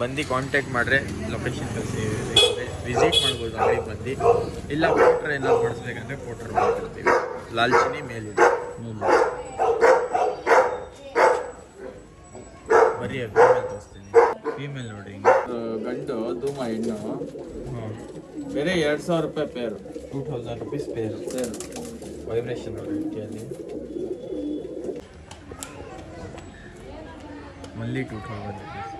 ಬಂದು ಕಾಂಟ್ಯಾಕ್ಟ್ ಮಾಡಿದ್ರೆ ಲೊಕೇಶನ್ ಕಳಿಸಿ ವಿಸಿಟ್ ಮಾಡ್ಬೋದು ಅಂಗಡಿಗೆ ಬಂದು. ಇಲ್ಲ ಪೋಟ್ರ್ ಏನಾದ್ರು ಮಾಡಿಸ್ಬೇಕಂದ್ರೆ ಪೋಟ್ರ್ ಮಾಡ್ಕೊಡ್ತೀವಿ. ಲಾಲ್ಚಿನಿ ಮೇಲಿದೆ ಬರೀ ಫೀಮೇಲ್ ತೋರಿಸ್ತೀನಿ. ಫೀಮೇಲ್ ನೋಡಿ ಗಂಡು ಧೂಮ ಹೆಣ್ಣು. ಬೇರೆ 2000 ರೂಪಾಯಿ ಪೇರು. 2000 rupees ಪೇರು. ವೈಬ್ರೇಷನ್ ನೋಡಿ ಅಲ್ಲಿ ಮಲ್ಲಿ 2000 rupees.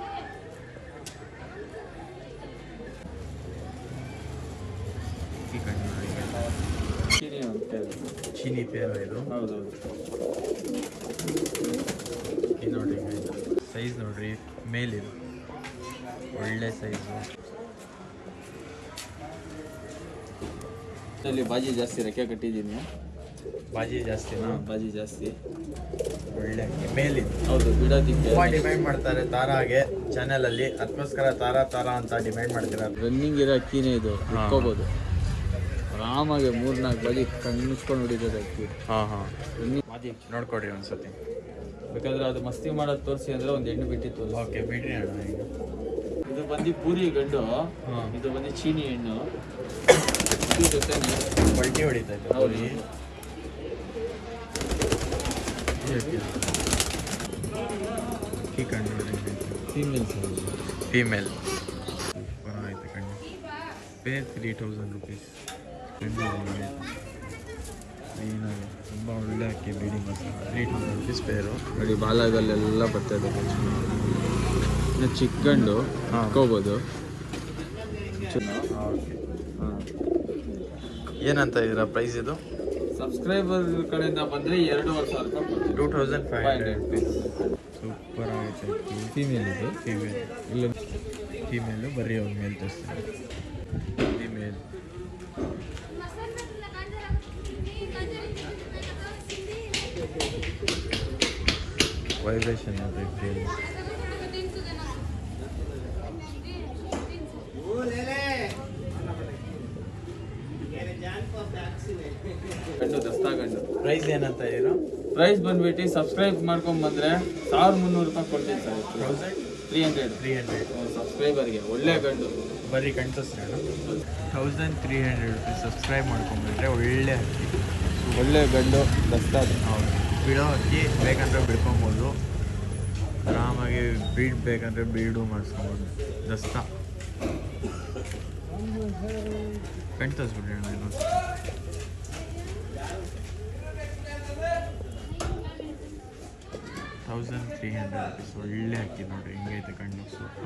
ಚೀನಿ ಪೇರು ಇದು. ಹೌದೌದು. ಈ ನೋಡ್ರಿ ಸೈಜ್ ನೋಡ್ರಿ ಮೇಲಿದು ಒಳ್ಳೆ ಸೈಜು. ಅಲ್ಲಿ ಬಾಜಿ ಜಾಸ್ತಿ ರೆಕ್ಕೆ ಕಟ್ಟಿದ್ದೀನಿ. ಬಾಜಿ ಜಾಸ್ತಿನಾ? ಬಾಜಿ ಜಾಸ್ತಿ ಒಳ್ಳೆ ಮೇಲಿದು. ಹೌದು, ಬಿಡೋದಿಕ್ಕೆ ತುಂಬ ಡಿಮ್ಯಾಂಡ್ ಮಾಡ್ತಾರೆ ತಾರಾಗೆ ಚಾನೆಲಲ್ಲಿ. ಅದಕ್ಕೋಸ್ಕರ ತಾರಾ ಅಂತ ಡಿಮ್ಯಾಂಡ್ ಮಾಡ್ತಿದ್ದಾರೆ. ರನ್ನಿಂಗ್ ಇರೋ ಅಕ್ಕಿನೇ ಇದು, ಇಟ್ಕೋಬೋದು ಆರಾಮಾಗಿ 3-4 ಬಾಜಿ ಕಣ್ಣು ಮುಚ್ಕೊಂಡು ಹೊಡಿತದೆ ಅಕ್ಕಿ. ಬಾಜಿ ನೋಡ್ಕೊಡ್ರಿ ಒಂದ್ಸತಿ. ಬೇಕಾದ್ರೆ ಅದು ಮಸ್ತಿ ಮಾಡೋದು ತೋರಿಸಿ ಅಂದ್ರೆ ಒಂದು ಹೆಣ್ಣು ಬಿಟ್ಟಿತ್ತು. ಓಕೆ ಬಿಡ್ರಿ ಅಣ್ಣ. ಈಗ ಇದು ಬಂದು ಪೂರಿ ಗಂಡು, ಇದು ಬಂದು ಚೀನಿ ಹೆಣ್ಣು. ಇದು ಜೊತೆ ಪಲ್ಟಿ ಹೊಡಿತಾ ಇತ್ತು ಪೂರಿ. ಈ ಕಣ್ಣು ಫೀಮೇಲ್ ಆಯ್ತು ಕಣ್ಣು. Pair 3000 rupees. ಏನಾಗಿ ತುಂಬ ಒಳ್ಳೆ ಅಕ್ಕಿ ಬ್ರೀಡಿಂಗ್ 3000 rupees ಪೇರು. ನೋಡಿ ಬಾಲದಲ್ಲೆಲ್ಲ ಬರ್ತದೆ. ಇನ್ನು ಚಿಕ್ಕ ಗಂಡು ಹಾಕೋಬೋದು. ಏನಂತ ಇದ್ದೀರಾ ಪ್ರೈಸ್ ಇದು? ಸಬ್ಸ್ಕ್ರೈಬರ್ ಕಡೆಯಿಂದ ಬಂದರೆ 2500 ರೂಪಾಯಿ. 2500 rupees. ಸೂಪರ್ ಆಗೈತೆ ಅಕ್ಕಿ. ಫೀಮೇಲ್ ಇದು. ಫೀಮೇಲ್ ಇಲ್ಲ ಫೀಮೇಲು ಬರೀ ಅವ್ರ ಮೇಲೆ ತೋರಿಸ್ತೀನಿ. ಫೀಮೇಲ್ ವೈಬ್ರೇಷನ್ ನೋಡಿ ಫೀಲ್. ಗಂಡು ದಸ್ತಾ ಗಂಡು. ಪ್ರೈಸ್ ಏನಂತ ಇರೋ? ಪ್ರೈಸ್ ಬಂದ್ಬಿಟ್ಟು ಸಬ್ಸ್ಕ್ರೈಬ್ ಮಾಡ್ಕೊಂಡ್ ಬಂದ್ರೆ 1300 ರೂಪಾಯಿ ಕೊಡ್ತೀನಿ ಸರ್. 300 ಸಬ್ಸ್ಕ್ರೈಬರ್ಗೆ. ಒಳ್ಳೆ ಗಂಡು ಬರೀ ಕಣ್ತೋಸ್ರಣ 1300 rupees ಸಬ್ಸ್ಕ್ರೈಬ್ ಮಾಡ್ಕೊಂಡ್ಬಿಟ್ರೆ ಒಳ್ಳೆ ಅಕ್ಕಿ. ಒಳ್ಳೆ ಗಂಡು ದಸ್ತಾ. ಹೌದು, ಬಿಡೋ ಅಕ್ಕಿ ಬೇಕಂದ್ರೆ ಬಿಡ್ಕೊಬೋದು. ಆರಾಮಾಗಿ ಬೀಡ್ ಬೇಕಂದ್ರೆ ಬೀಡು ಮಾಡಿಸ್ಕೊಬೋದು. ದಸ್ತಾ ಕಣ್ ತೋರಿಸ್ಬಿಡ್ರಿ ಅಣ್ಣ ಇನ್ನೊಂದು. 1300 rupees ಒಳ್ಳೆ ಅಕ್ಕಿ ನೋಡ್ರಿ. ಹಿಂಗೈತೆ ಕಣ್ಣು ಸೂಪರ್.